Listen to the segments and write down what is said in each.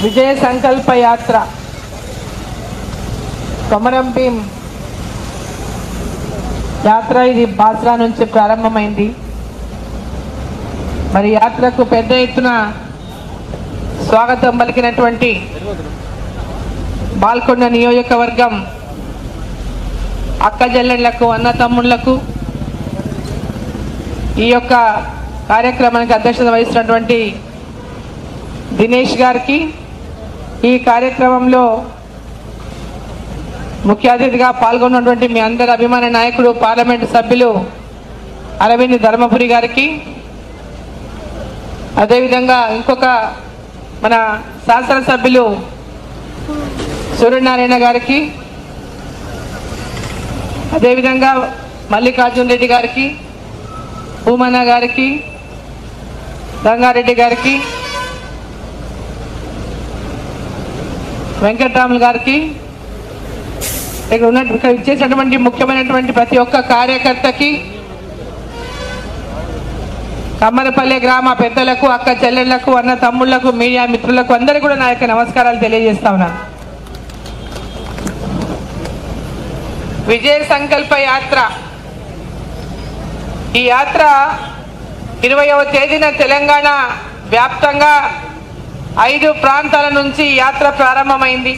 విజయ సంకల్ప యాత్ర కొమరం భీం యాత్ర ఇది బాస్రా నుంచి ప్రారంభమైంది. మరి యాత్రకు పెద్ద ఎత్తున స్వాగతం పలికినటువంటి బాల్కొండ నియోజకవర్గం అక్క చెల్లెళ్లకు అన్న తమ్ముళ్లకు ఈ యొక్క కార్యక్రమానికి అధ్యక్షత వహిస్తున్నటువంటి దినేష్ గారికి, ఈ కార్యక్రమంలో ముఖ్య అతిథిగా పాల్గొన్నటువంటి మీ అందరి అభిమాన నాయకుడు పార్లమెంటు సభ్యులు అరవింద్ ధర్మపురి గారికి, అదేవిధంగా ఇంకొక మన శాసనసభ్యులు సూర్యనారాయణ గారికి, అదేవిధంగా మల్లికార్జున రెడ్డి గారికి, భూమన్న గారికి, రంగారెడ్డి గారికి, వెంకట్రాములు గారికి, ఇక్కడ ఇచ్చేసినటువంటి ముఖ్యమైనటువంటి ప్రతి ఒక్క కార్యకర్తకి, కమ్మరపల్లి గ్రామ పెద్దలకు, అక్క చెల్లెళ్లకు, అన్న తమ్ముళ్లకు, మీడియా మిత్రులకు అందరికీ కూడా నా యొక్క నమస్కారాలు తెలియజేస్తా ఉన్నాను. విజయ సంకల్ప యాత్ర, ఈ యాత్ర 20వ తేదీన తెలంగాణ వ్యాప్తంగా 5 ప్రాంతాల నుంచి యాత్ర ప్రారంభమైంది.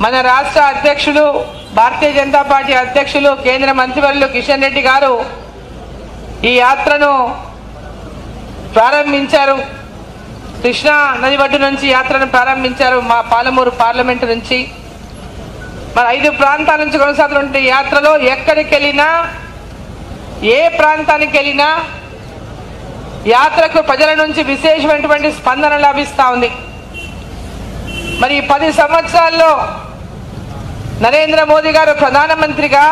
మన రాష్ట్ర అధ్యక్షులు, భారతీయ జనతా పార్టీ అధ్యక్షులు, కేంద్ర మంత్రివర్యులు కిషన్ రెడ్డి గారు ఈ యాత్రను ప్రారంభించారు. కృష్ణా నది ఒడ్డు నుంచి యాత్రను ప్రారంభించారు. మా పాలమూరు పార్లమెంటు నుంచి మన 5 ప్రాంతాల నుంచి కొనసాగుతున్న యాత్రలో ఎక్కడికి వెళ్ళినా, ఏ ప్రాంతానికి వెళ్ళినా యాత్రకు ప్రజల నుంచి విశేషమైనటువంటి స్పందన లభిస్తూ ఉంది. మరి 10 సంవత్సరాల్లో నరేంద్ర మోదీ గారు ప్రధానమంత్రిగా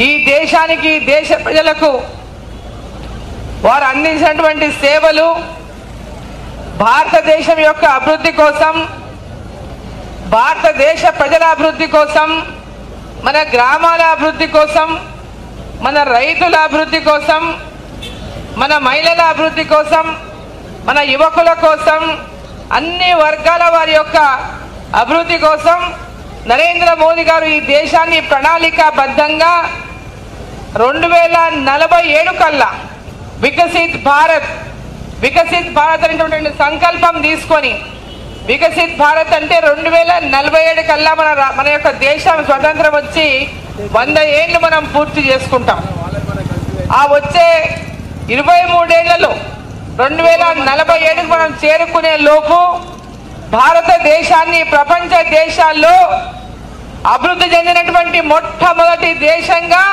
ఈ దేశానికి, దేశ ప్రజలకు వారు అందించినటువంటి సేవలు, భారతదేశం యొక్క అభివృద్ధి కోసం, భారతదేశ ప్రజల అభివృద్ధి కోసం, మన గ్రామాల అభివృద్ధి కోసం, మన రైతుల అభివృద్ధి కోసం, మన మహిళల అభివృద్ధి కోసం, మన యువకుల కోసం, అన్ని వర్గాల వారి యొక్క అభివృద్ధి కోసం నరేంద్ర మోదీ గారు ఈ దేశాన్ని ప్రణాళికాబద్ధంగా 2047 కల్లా వికసిత్ భారత్ అనేటువంటి సంకల్పం తీసుకొని, వికసిత్ భారత్ అంటే 2047 కల్లా మన యొక్క దేశం స్వతంత్రం వచ్చి 100 ఏళ్ళు మనం పూర్తి చేసుకుంటాం. ఆ వచ్చే 23 ఏళ్లలో 2047కు మనం చేరుకునే లోపు భారతదేశాన్ని ప్రపంచ దేశాల్లో అభివృద్ధి చెందినటువంటి మొట్టమొదటి దేశంగా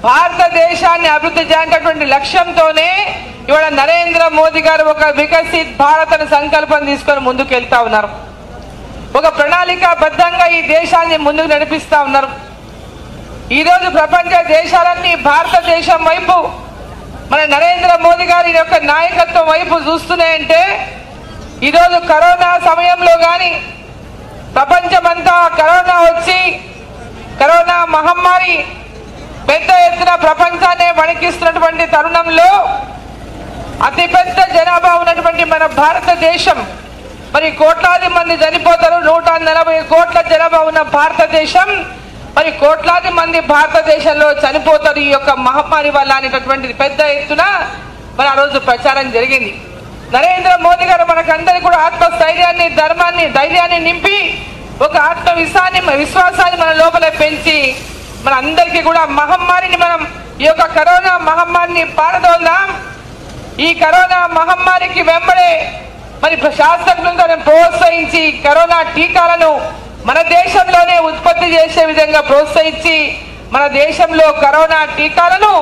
భారతదేశాన్ని అభివృద్ధి చేయాలనేటువంటి లక్ష్యంతోనే ఇవాళ నరేంద్ర మోదీ గారు ఒక వికసిత్ భారత్ అనే సంకల్పం తీసుకొని ముందుకు వెళ్తా ఉన్నారు. ఒక ప్రణాళికాబద్ధంగా ఈ దేశాన్ని ముందుకు నడిపిస్తా ఉన్నారు. ఈరోజు ప్రపంచ దేశాలన్నీ భారతదేశం వైపు, మన నరేంద్ర మోదీ గారి యొక్క నాయకత్వం వైపు చూస్తున్నాయంటే, ఈరోజు కరోనా సమయంలో కానీ ప్రపంచమంతా కరోనా వచ్చి, కరోనా మహమ్మారి పెద్ద ఎత్తున ప్రపంచాన్ని వణికిస్తున్నటువంటి తరుణంలో అతిపెద్ద జనాభా ఉన్నటువంటి మన భారతదేశం, మరి కోట్లాది మంది చనిపోతారు. 140 కోట్ల జనాభా ఉన్న భారతదేశం, మరి కోట్లాది మంది భారతదేశంలో చనిపోతారు ఈ యొక్క మహమ్మారి వల్ల అనేటటువంటిది పెద్ద ఎత్తున మరి ఆ రోజు ప్రచారం జరిగింది. నరేంద్ర మోదీ గారు మనకందరికీ కూడా ఆత్మస్థైర్యాన్ని, ధైర్యాన్ని నింపి ఒక విశ్వాసాన్ని మన లోపల పెంచి మన అందరికీ కూడా మహమ్మారిని, మనం ఈ యొక్క కరోనా మహమ్మారిని పారదోల్దాం. ఈ కరోనా మహమ్మారికి వెంబడే మరి శాస్త్రజ్ఞులను ప్రోత్సహించి కరోనా టీకాలను మన దేశంలోనే ఉత్పత్తి చేసే విధంగా ప్రోత్సహించి మన దేశంలో కరోనా టీకాలను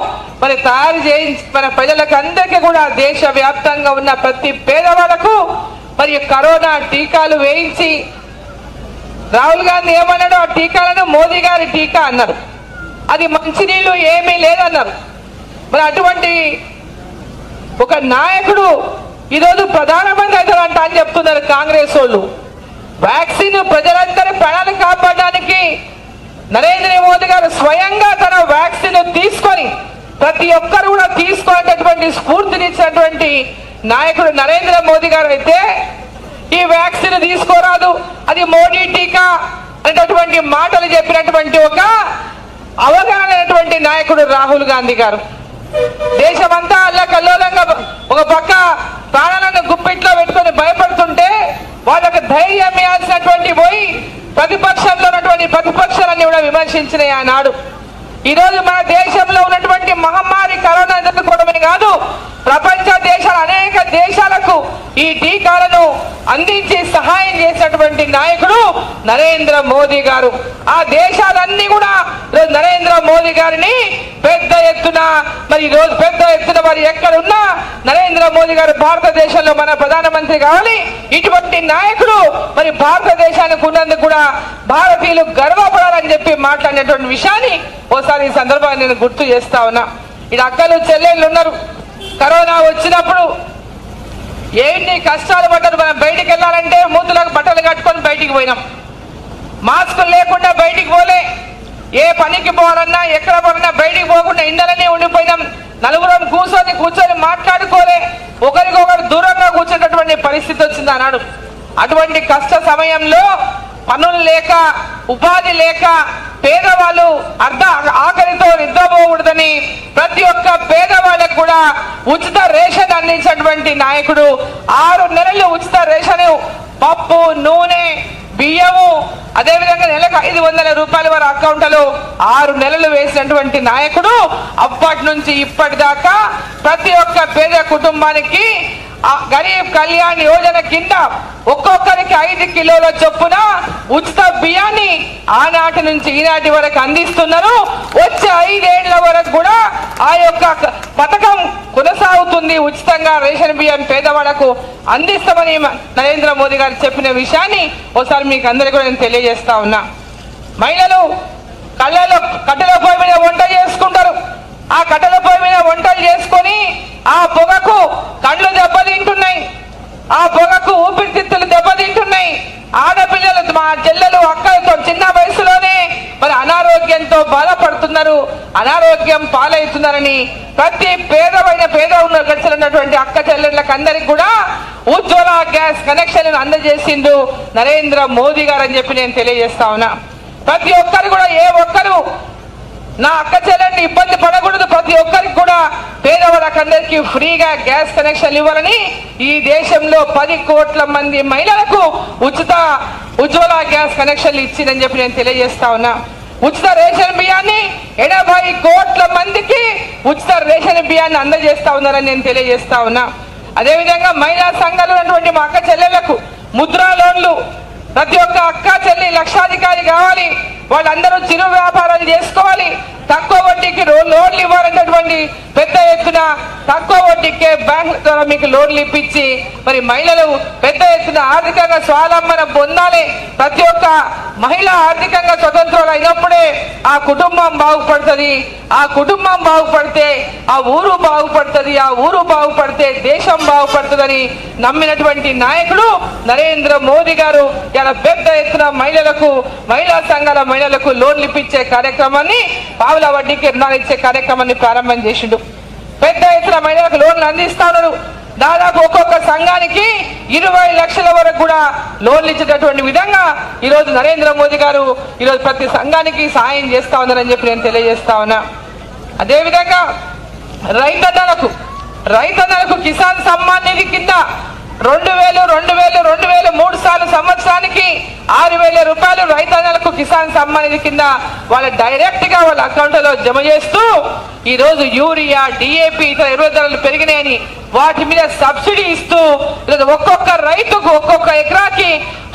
మరి తయారు చేయించి మన ప్రజలకు అందరికీ కూడా దేశవ్యాప్తంగా ఉన్న ప్రతి పేదవాళ్లకు మరి కరోనా టీకాలు వేయించి, రాహుల్ గాంధీ ఏమన్నాడు, ఆ టీకాలను మోదీ గారి టీకా అన్నారు. అది మంచినీళ్ళు ఏమీ లేదన్నారు. మరి అటువంటి ఒక నాయకుడు ఈరోజు ప్రధానమంత్రి అవుతారంట అని చెప్తున్నారు కాంగ్రెస్ వాళ్ళు. వ్యాక్సిన్ ప్రజలందరి ప్రాణాలను కాపాడడానికి నరేంద్ర మోదీ గారు స్వయంగా తన వ్యాక్సిన్ తీసుకొని ప్రతి ఒక్కరు కూడా తీసుకోవాలనేటువంటి స్ఫూర్తినిచ్చినటువంటి నాయకుడు నరేంద్ర మోదీ గారు అయితే ఈ వ్యాక్సిన్ తీసుకోరాదు, అది మోడీ టీకా అనేటటువంటి మాటలు చెప్పినటువంటి ఒక అవగాహన లేనటువంటి నాయకుడు రాహుల్ గాంధీ గారు. దేశమంతా అల్లకల్లోలంగా ఒక పక్క ప్రాణాలను గుప్పిట్లో పెట్టుకొని భయపడుతుంటే వాళ్ళకు ధైర్యం ఇవ్వాల్సినటువంటి పోయి ప్రతిపక్షంలో ఉన్నటువంటి ప్రతిపక్షాలన్నీ కూడా విమర్శించినాయి ఆనాడు. ఈరోజు మన దేశంలో ఉన్నటువంటి మహమ్మారి కరోనా ఎదుర్కోవడమే కాదు, ప్రపంచ దేశాల అనేక దేశాలకు ఈ టీకాలను అందించి సహాయం చేసినటువంటి నాయకుడు నరేంద్ర మోదీ గారు. ఆ దేశాలన్నీ కూడా నరేంద్ర మోదీ గారిని పెద్ద ఎత్తున మరి ఎక్కడున్నా నరేంద్ర మోదీ గారు భారతదేశంలో మన ప్రధానమంత్రి కావాలి, ఇటువంటి నాయకుడు మరి భారతదేశానికి ఉన్నందుకు కూడా భారతీయులు గర్వపడాలని చెప్పి మాట్లాడినటువంటి విషయాన్ని ఓసారి ఈ సందర్భాన్ని నేను గుర్తు చేస్తా ఉన్నా. ఇది అక్కలు చెల్లెళ్ళు ఉన్నారు. కరోనా వచ్చినప్పుడు ఏంటి కష్టాలు పడ్డారు. మనం బయటికి వెళ్ళాలంటే మూతులకు బట్టలు కట్టుకొని బయటికి పోయినాం, మాస్కులు లేకుండా బయటికి పోలే. ఏ పనికి పోవాలన్నా ఎక్కడ పోవాలన్నా బయటికి పోకుండా ఇండలనే ఉండిపోయినాం. నలుగురం కూర్చొని మాట్లాడుకోలే, ఒకరికొకరు దూరంగా కూర్చున్నటువంటి పరిస్థితి వచ్చింది అన్నాడు. అటువంటి కష్ట సమయంలో పనులు లేక ఉపాధి లేక పేదవాళ్ళు ఆకలితో నిద్రపోకూడదని ప్రతి ఒక్క పేదవాళ్ళకు కూడా ఉచిత రేషన్ అందించినటువంటి నాయకుడు. 6 నెలలు ఉచిత రేషన్, పప్పు నూనె బియ్యము అదేవిధంగా నెలకు 500 రూపాయల వారి అకౌంట్లో 6 నెలలు వేసినటువంటి నాయకుడు. అప్పటి నుంచి ఇప్పటిదాకా ప్రతి ఒక్క పేద కుటుంబానికి గరీబ్ కళ్యాణ్ యోజన కింద ఒక్కొక్కరికి 5 కిలోల చొప్పున ఉచిత బియ్యాన్ని ఆనాటి నుంచి ఈనాటి వరకు అందిస్తున్నారు. వచ్చే 5 ఏళ్ల వరకు కూడా ఆ యొక్క పథకం కొనసాగుతుంది. ఉచితంగా రేషన్ బియ్యం పేదవాళ్లకు అందిస్తామని నరేంద్ర మోదీ గారు చెప్పిన విషయాన్ని ఒకసారి మీకు అందరికీ కూడా నేను తెలియజేస్తా ఉన్నా. మహిళలు కట్టెల పొయ్యి మీద వంట చేసుకుంటారు. ఆ కట్టెల పొయ్యి మీద వంటలు చేసుకొని ఆ పొగకు కళ్ళు దెబ్బతింటున్నాయి, ఆ పొగకు ఊపిరితిత్తులు దెబ్బతింటున్నాయి. ఆడపిల్లలు మా చెల్లెలు అక్కలతో చిన్న వయసులోనే మరి అనారోగ్యంతో బాధపడుతున్నారు, అనారోగ్యం పాలవుతున్నారని ప్రతి పేద ఉన్నటువంటి అక్క చెల్లెళ్ళకి అందరికి కూడా ఉజ్వల గ్యాస్ కనెక్షన్ అందజేసిండు నరేంద్ర మోదీ గారు అని చెప్పి నేను తెలియజేస్తా ఉన్నా. ప్రతి ఒక్కరు కూడా ఏ ఒక్కరు నా అక్క చెల్లెల్ని ఇబ్బంది పడకూడదు, ప్రతి ఒక్కరికి కూడా పేదవాళ్ళకందరికీ ఫ్రీగా గ్యాస్ కనెక్షన్ ఇవ్వాలని ఈ దేశంలో 10 కోట్ల మంది మహిళలకు ఉచిత ఉజ్వల గ్యాస్ కనెక్షన్లు ఇచ్చిందని చెప్పి నేను తెలియజేస్తా ఉన్నా. ఉచిత రేషన్ బియ్యాన్ని 80 కోట్ల మందికి ఉచిత రేషన్ బియ్యాన్ని అందజేస్తా ఉన్నారని నేను తెలియజేస్తా ఉన్నా. అదేవిధంగా మహిళా సంఘాలు ఉన్నటువంటి మా అక్క చెల్లెళ్లకు ముద్రా లోన్లు, ప్రతి ఒక్క అక్క చెల్లి లక్షాధికారి కావాలి, వాళ్ళందరూ చిరు వ్యాపారాలు చేసుకోవాలి, తక్కువ వడ్డీకి లోన్లు ఇవ్వాలనేటువంటి పెద్ద ఎత్తున తక్కువ వడ్డీకే బ్యాంకుల ద్వారా మీకు లోన్లు ఇప్పించి మరి మహిళలు పెద్ద ఎత్తున ఆర్థికంగా స్వావలంబన పొందాలి. ప్రతి ఒక్క మహిళ ఆర్థికంగా స్వతంత్రాలు అయినప్పుడే ఆ కుటుంబం బాగుపడుతుంది, ఆ కుటుంబం బాగుపడితే ఆ ఊరు బాగుపడుతుంది, ఆ ఊరు బాగుపడితే దేశం బాగుపడుతుందని నమ్మినటువంటి నాయకుడు నరేంద్ర మోదీ గారు ఇలా పెద్ద ఎత్తున మహిళా సంఘాల మహిళలకు లోన్లు ఇప్పించే కార్యక్రమాన్ని, పావుల వడ్డీకి రుణాలు ఇచ్చే కార్యక్రమాన్ని ప్రారంభం చేసిండు. పెద్ద ఎత్తున మహిళలకు లోన్లు అందిస్తా ఉన్నారు. దాదాపు ఒక్కొక్క సంఘానికి 20 లక్షల వరకు కూడా లోన్లు ఇచ్చేటటువంటి విధంగా ఈరోజు నరేంద్ర మోదీ గారు ఈరోజు ప్రతి సంఘానికి సహాయం చేస్తా ఉన్నారని చెప్పి నేను తెలియజేస్తా ఉన్నా. అదేవిధంగా రైతన్నలకు కిసాన్ సమ్మాన్ నిధి కింద 2000 3 సార్లు సంవత్సరానికి 6,000 రూపాయలు రైతన్నలకు కిసాన్ సమ్మాన్ నిధి కింద వాళ్ళ డైరెక్ట్ గా వాళ్ళ అకౌంట్లో జమ చేస్తూ ఈరోజు యూరియా డిఏపి ఇతర ఎరువుల ధరలు పెరిగినాయని వాటి మీద సబ్సిడీ ఇస్తూ ఒక్కొక్క రైతుకు ఒక్కొక్క ఎకరాకి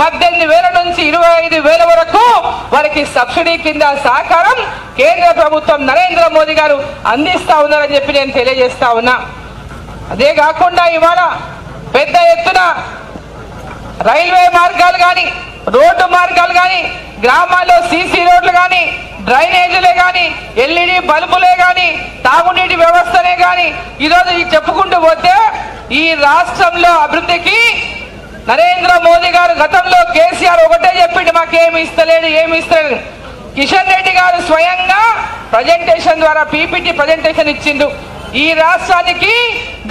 18,000 నుంచి 25,000 వరకు వారికి సబ్సిడీ కింద సహకారం కేంద్ర ప్రభుత్వం నరేంద్ర మోదీ గారు అందిస్తా ఉన్నారని చెప్పి నేను తెలియజేస్తా ఉన్నా. అదే కాకుండా ఇవాళ పెద్ద ఎత్తున రైల్వే మార్గాలు కానీ రోడ్డు మార్గాలు కానీ గ్రామాల్లో సీసీ రోడ్లు కానీ డ్రైనేజీలే కానీ ఎల్ఈడి బల్బులే కానీ తాగునీటి వ్యవస్థనే కానీ ఈరోజు చెప్పుకుంటూ పోతే ఈ రాష్ట్రంలో అభివృద్ధికి నరేంద్ర మోదీ గారు గతంలో కేసీఆర్ ఒకటే చెప్పిండు, మాకేమి ఇస్తలేడు. కిషన్ రెడ్డి గారు స్వయంగా ప్రజెంటేషన్ ద్వారా పీపీటీ ప్రజెంటేషన్ ఇచ్చిండు. ఈ రాష్ట్రానికి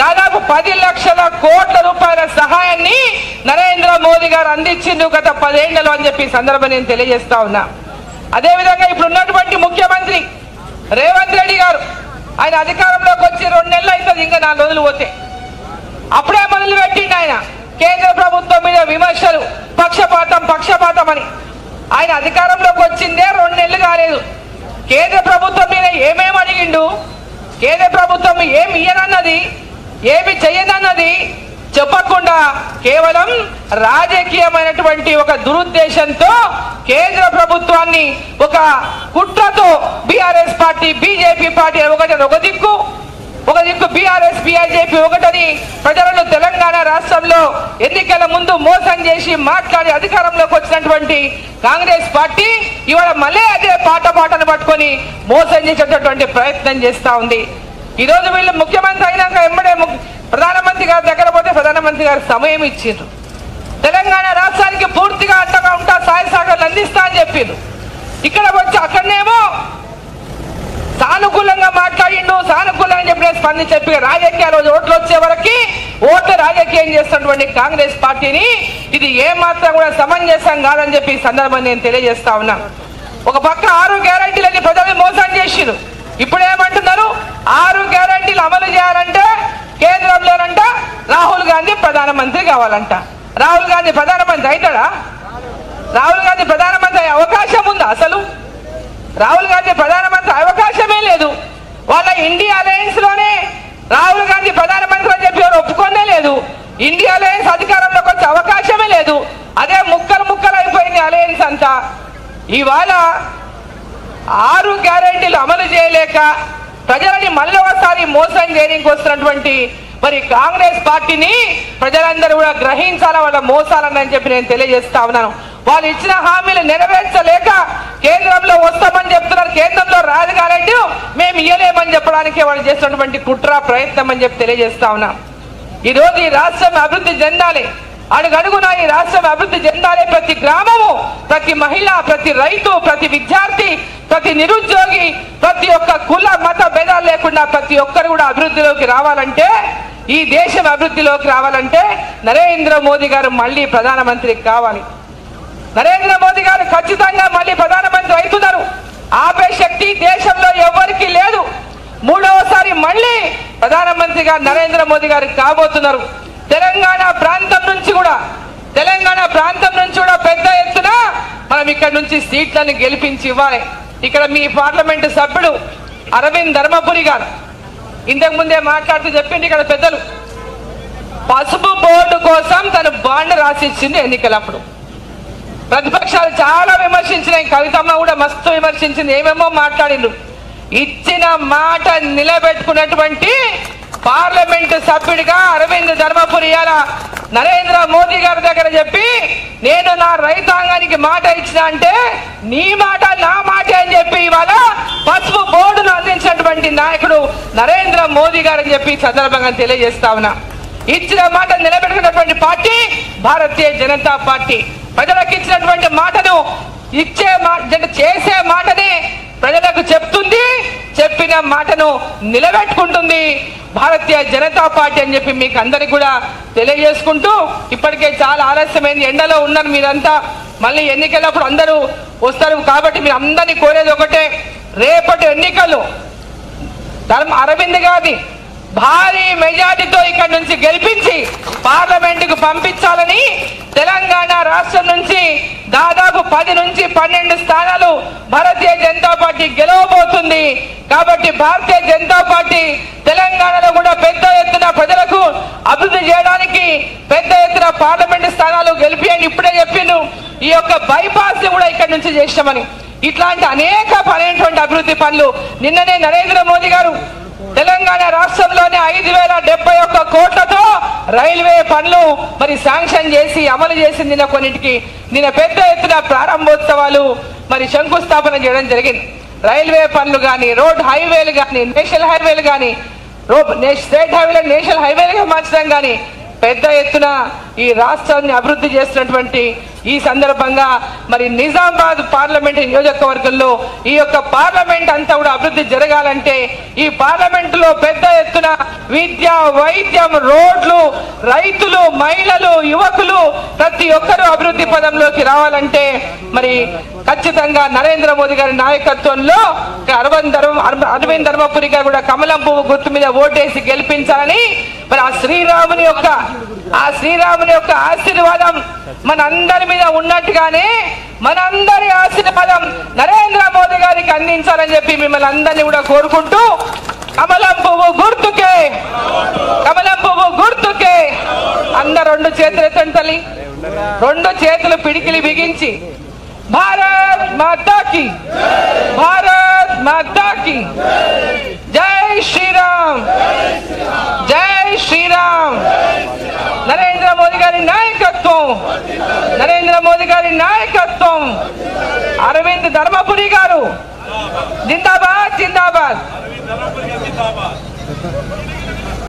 దాదాపు 10 లక్షల కోట్ల రూపాయల సహాయాన్ని నరేంద్ర మోదీ గారు అందించిండు గత 10 ఏళ్లలో అని చెప్పి సందర్భం నేను తెలియజేస్తా ఉన్నా. అదేవిధంగా ఇప్పుడు ఉన్నటువంటి ముఖ్యమంత్రి రేవంత్ రెడ్డి గారు ఆయన అధికారంలోకి వచ్చి 2 నెలలు అవుతుంది, ఇంకా 4 రోజులు పోతే అప్పుడే మొదలు పెట్టిండు ఆయన కేంద్ర ప్రభుత్వం మీద విమర్శలు, పక్షపాతం అని. ఆయన అధికారంలోకి వచ్చిందే 2 నెలలు కాలేదు. కేంద్ర ప్రభుత్వం మీద ఏమేమి అడిగిండు, కేంద్ర ప్రభుత్వం ఏమి ఇయ్యనన్నది, ఏమి చెయ్యనన్నది చెప్పకుండా కేవలం రాజకీయమైనటువంటి ఒక దురుద్దేశంతో కేంద్ర ప్రభుత్వాన్ని ఒక కుట్రతో బీఆర్ఎస్ పార్టీ, బీజేపీ పార్టీ ఒక దిక్కు బీఆర్ఎస్, బీజేపీ ఒకటని ప్రజలను తెలంగాణ రాష్ట్రంలో ఎన్నికల ముందు మోసం చేసి మాట్లాడి అధికారంలోకి వచ్చినటువంటి కాంగ్రెస్ పార్టీ ఇవాళ మళ్ళీ అదే పాటను పట్టుకొని మోసం చేసేటటువంటి ప్రయత్నం చేస్తా ఉంది. ఈరోజు వీళ్ళు ముఖ్యమంత్రి అయినాక ఎమ్మడే ప్రధానమంత్రి గారి దగ్గర పోతే ప్రధానమంత్రి గారు సమయం ఇచ్చిండ్రు. తెలంగాణ రాష్ట్రానికి పూర్తిగా అండగా ఉంటా, సహాయ సహకారాలు అందిస్తా అని చెప్పిండ్రు. ఇక్కడ వచ్చి అక్కడనేమో సానుకూలంగా మాట్లాడిండు, సానుకూలంగా చెప్పిన స్పందించి చెప్పి రాజకీయ రోజు ఓట్లు వచ్చే వరకు ఓట్లు రాజకీయం చేస్తున్నటువంటి కాంగ్రెస్ పార్టీని ఇది ఏమాత్రం కూడా సమంజసం కాదని చెప్పి ఈ సందర్భం నేను తెలియజేస్తా ఉన్నా. ఒక పక్క 6 గ్యారెంటీలని ప్రజల్ని మోసం చేసిరు. ఇప్పుడు ఏమంటున్నారు, 6 గ్యారెంటీలు అమలు చేయాలంటే కేంద్రంలోనంట రాహుల్ గాంధీ ప్రధానమంత్రి కావాలంట. రాహుల్ గాంధీ ప్రధానమంత్రి అవుతాడా? రాహుల్ గాంధీ ప్రధానమంత్రి అయ్యే అవకాశం ఉందా? అసలు రాహుల్ గాంధీ ప్రధానమంత్రి అవకాశమే లేదు. వాళ్ళ ఇండియా అలయన్స్ లోనే రాహుల్ గాంధీ ప్రధానమంత్రి అని చెప్పి ఎవరు ఒప్పుకోనే లేదు. ఇండియా అలయన్స్ అధికారంలోకి వచ్చే అవకాశమే లేదు. అదే ముక్కలు అయిపోయింది అలయన్స్ అంతా. ఇవాళ 6 గ్యారెంటీలు అమలు చేయలేక ప్రజలని మళ్ళీ ఒకసారి మోసం చేయడానికి వస్తున్నటువంటి మరి కాంగ్రెస్ పార్టీని ప్రజలందరూ కూడా గ్రహించాలా, వాళ్ళ మోసాలని చెప్పి నేను తెలియజేస్తా ఉన్నాను. వాళ్ళు ఇచ్చిన హామీలు నెరవేర్చలేక కేంద్రంలో వస్తామని చెప్తున్నారు, కేంద్రంలో రాదు గ్యారెంటీ మేము ఇయ్యలేమని చెప్పడానికి వాళ్ళు చేస్తున్నటువంటి కుట్ర ప్రయత్నం అని చెప్పి తెలియజేస్తా ఉన్నాం. ఈరోజు ఈ రాష్ట్రం అభివృద్ధి చెందాలి, అడుగడుగునా ఈ రాష్ట్రం అభివృద్ధి చెందాలి. ప్రతి గ్రామము, ప్రతి మహిళ, ప్రతి రైతు, ప్రతి విద్యార్థి, ప్రతి నిరుద్యోగి, ప్రతి ఒక్క కుల మత భేదాలు లేకుండా ప్రతి ఒక్కరు కూడా అభివృద్ధిలోకి రావాలంటే, ఈ దేశం అభివృద్ధిలోకి రావాలంటే నరేంద్ర మోదీ గారు మళ్ళీ ప్రధానమంత్రి కావాలి. నరేంద్ర మోదీ గారు ఖచ్చితంగా మళ్ళీ ప్రధానమంత్రి అవుతున్నారు. ఆపే శక్తి దేశంలో ఎవరికి లేదు. 3వసారి మళ్ళీ ప్రధానమంత్రిగా నరేంద్ర మోదీ గారు కాబోతున్నారు. తెలంగాణ ప్రాంతం నుంచి కూడా పెద్ద ఎత్తున మనం ఇక్కడ నుంచి సీట్లను గెలిపించి ఇవ్వాలి. ఇక్కడ మీ పార్లమెంటు సభ్యుడు అరవింద్ ధర్మపురి గారు ఇంతకు ముందే మాట్లాడుతూ చెప్పింది, ఇక్కడ పెద్దలు పసుపు బోర్డు కోసం తను బాండ్ రాసిచ్చింది ఎన్నికలప్పుడు. ప్రతిపక్షాలు చాలా విమర్శించినాయి, కవితమ్మ కూడా మస్తు విమర్శించింది, ఏమేమో మాట్లాడిండ్రు. ఇచ్చిన మాట నిలబెట్టుకున్నటువంటి పార్లమెంటు సభ్యుడిగా అరవింద్ ధర్మపురి నరేంద్ర మోదీ గారి దగ్గర చెప్పి నేను నా రైతాంగానికి మాట ఇచ్చిన అంటే నీ మాట నా మాట అని చెప్పి ఇవాళ పసుపు బోర్డును అందించినటువంటి నాయకుడు నరేంద్ర మోదీ గారు అని చెప్పి సందర్భంగా తెలియజేస్తా ఉన్నా. ఇచ్చిన మాట నిలబెట్టుకున్నటువంటి పార్టీ భారతీయ జనతా పార్టీ. ప్రజలకు ఇచ్చినటువంటి మాటను చేసే మాటనే ప్రజలకు చెప్తుంది, చెప్పిన మాటను నిలబెట్టుకుంటుంది భారతీయ జనతా పార్టీ అని చెప్పి మీకు అందరికి కూడా తెలియజేసుకుంటూ, ఇప్పటికే చాలా ఆలస్యమైంది, ఎండలో ఉన్నారు మీరంతా, మళ్ళీ ఎన్నికలప్పుడు అందరూ వస్తారు కాబట్టి మీరు అందరినీ కోరేది ఒకటే, రేపటి ఎన్నికలు అరవింద్ గారిని భారీ మెజార్టీతో ఇక్కడ నుంచి గెలిపించి పార్లమెంటుకు పంపించాలని, తెలంగాణ రాష్ట్రం నుంచి దాదాపు 10 నుంచి 12 స్థానాలు భారతీయ జనతా పార్టీ గెలవబోతుంది. కాబట్టి భారతీయ జనతా పార్టీ తెలంగాణలో కూడా పెద్ద ఎత్తున ప్రజలకు అభివృద్ధి చేయడానికి పెద్ద ఎత్తున పార్లమెంటు స్థానాలు గెలిపియండి. ఇప్పుడే చెప్పిండు ఈ యొక్క బైపాస్ ని కూడా ఇక్కడ నుంచి చేస్తామని. ఇట్లాంటి అనేక పనైనటువంటి అభివృద్ధి పనులు నిన్ననే నరేంద్ర మోదీ గారు తెలంగాణ రాష్ట్రంలోనే 5071 కోట్లతో రైల్వే పనులు మరి శాంక్షన్ చేసి అమలు చేసింది. నిన్న పెద్ద ఎత్తున ప్రారంభోత్సవాలు మరి శంకుస్థాపన చేయడం జరిగింది. రైల్వే పనులు కానీ, రోడ్ హైవేలు కానీ, నేషనల్ హైవేలు కానీ, స్టేట్ హైవేలు నేషనల్ హైవేలుగా మార్చడం కానీ పెద్ద ఎత్తున ఈ రాష్ట్రాన్ని అభివృద్ధి చేస్తున్నటువంటి ఈ సందర్భంగా మరి నిజామాబాద్ పార్లమెంట్ నియోజకవర్గంలో ఈ యొక్క పార్లమెంట్ అంతా కూడా అభివృద్ధి జరగాలంటే ఈ పార్లమెంట్ లో పెద్ద ఎత్తున విద్య, వైద్యం, రోడ్లు, రైతులు, మహిళలు, యువకులు ప్రతి ఒక్కరూ అభివృద్ధి పదంలోకి రావాలంటే మరి ఖచ్చితంగా నరేంద్ర మోదీ గారి నాయకత్వంలో అరవింద్ ధర్మపురి గారు కూడా కమలం పువ్వు గుర్తు మీద ఓటేసి గెలిపించాలని మరి ఆ శ్రీరాముని యొక్క ఆశీర్వాదం మనందరి మీద ఉన్నట్టుగానే మనందరి ఆశీర్వాదం నరేంద్ర మోదీ గారికి అందించాలని చెప్పి మిమ్మల్ని అందరినీ కూడా కోరుకుంటూ కమలం పువ్వు గుర్తుకే అందరు రెండు చేతులు ఎత్తండి తల్లి, రెండు చేతులు పిడికిలి బిగించి భారత్ మాతా కి జై శ్రీరామ్, జై శ్రీరామ్. నరేంద్ర మోదీ గారి నాయకత్వం, అరవింద్ ధర్మపురి గారు జిందాబాద్.